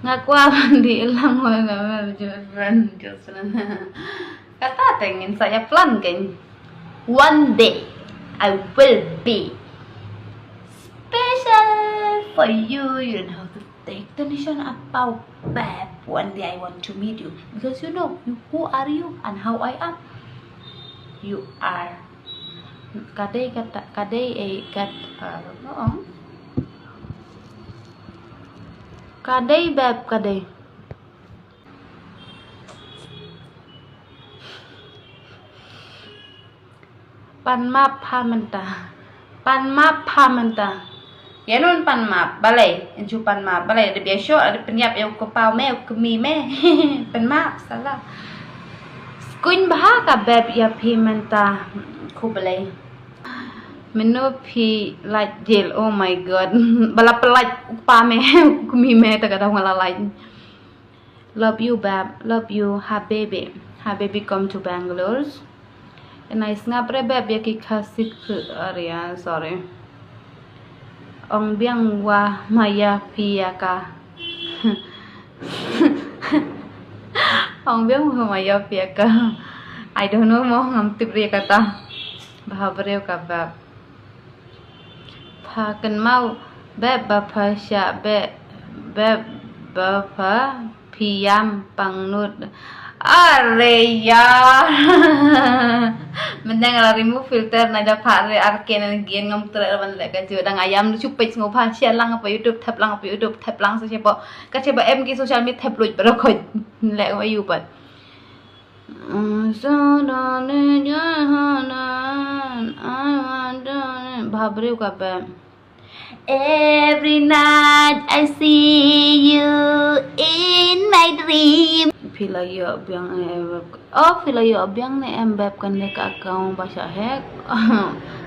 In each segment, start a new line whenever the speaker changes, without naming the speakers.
ngaku mandi ilang mau nggak friend kata pengen saya plan kan one day I will be special for you. You don't have to take the decision about that. One day I want to meet you because you know who are you and how I am. You are kadai kata kadai kadai bab kadai pan map pamenta ya nun pan map balai enju pan map balai ada biasa ada penyap yang kepau me kemi me pan map salah skuin bah ka bab ya pimenta ku balai menu pi like jail. Oh my god bala pelat pa me kemi me ta kata ngala lain. Love you bab, love you habibi come to Bangalore. Nice ngapre bab ya ki khasik area sorry ong biang wa maya pia ka ong biang wa maya pia ka I don't know mo ngam tipri kata bahabreu ka bab pha kan mau bab ba pha sya bab ba pha piyam pangnut are yaar mendang la remove filter na da phare arken gian ngam tre ban le ka jodang ayam chupej ngo pha share lang apa YouTube thap lang sa chepo ka cheba em ki social media thap luj baro khoj le wa yu pat so don jahanan I wonder bhabre ka ba every night I see you in my dream. Fila yo biang fila yo biang ne em bab kan ne ka account bahasa hack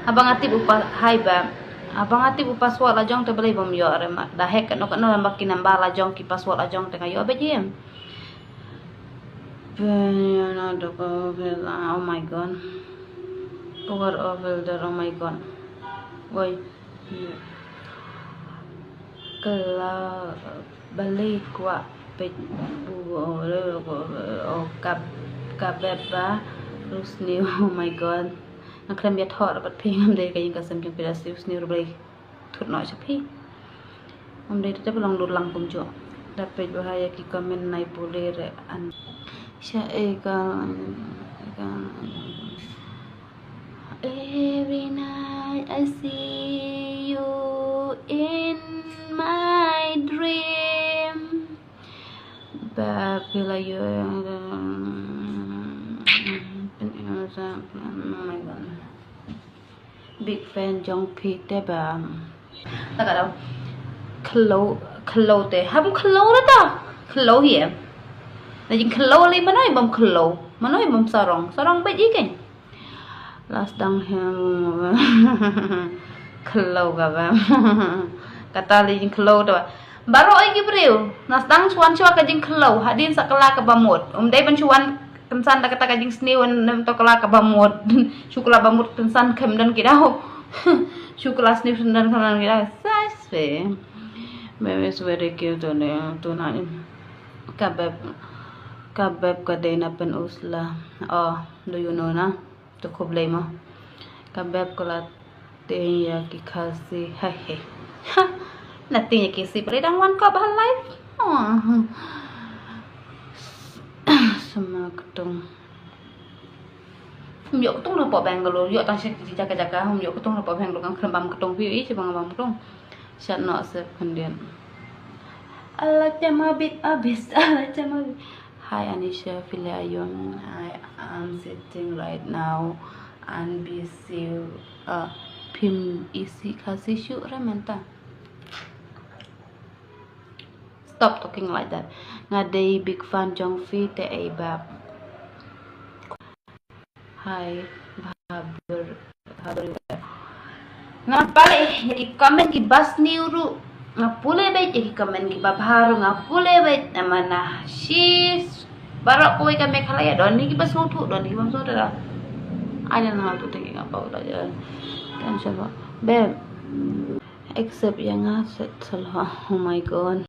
abang atip upa hai bab abang atip upa password la jong te balai bom yo re mak da hack no lambak ki namba la jong ki password la jong te ka yo be jem oh my god power of builder oh my god woi kalau balik wa pe bu kabeba rusni oh my god nak krem ya thor bat phing am de kayin kasam jong pira rusni ru thut no chapi am de ta belong dur lang kum jo dapat bahaya ki komen nai boleh re an sya every night I see you in my dream bila you oh my god big fan jong pi te ba ta ka đâu khlo te ham khlo đó ta khlo hiểm là jing khlo li mà nói bom sarong be ji ke last dang hem khlo ka ba kata li jing khlo to baru ai gibril nas dang chuan chwa ka jing khlo hadin sakala ka bamot dai ban chuan kensan da kata ka jing sniwan nem to kala ka bamot chukla bamot kensan khem dan kidau chukla snip dan khanan kidau size fe baby is very cute on tonight kabab ka day na pen usla oh do you know na to kublay mo kabab ko la ya ki khasi he nothing ya kisi pero dang wan ko bahal life sama ketong yuk ketong na po Bangalore yuk tang si jaga yuk ketong na po Bangalore kang krembam ketong view i bang bam ketong sat no sep kandian ala jamabit abis ala jamabit. Hi Anisha Filayong, I am sitting right now and busy pim isi kasih syuk rementa. Stop talking like that. Ngaday big fan jong fi te bab. Hi Babur. Ngapale jadi komen ki bas niuru ngapule bet jadi komen ki babharu ngapule bet namana shis barak koi kami khalaya don ni ki bas mutu don ki bamso da I don't know how to think about that kan siapa beb accept yang aset salah oh my god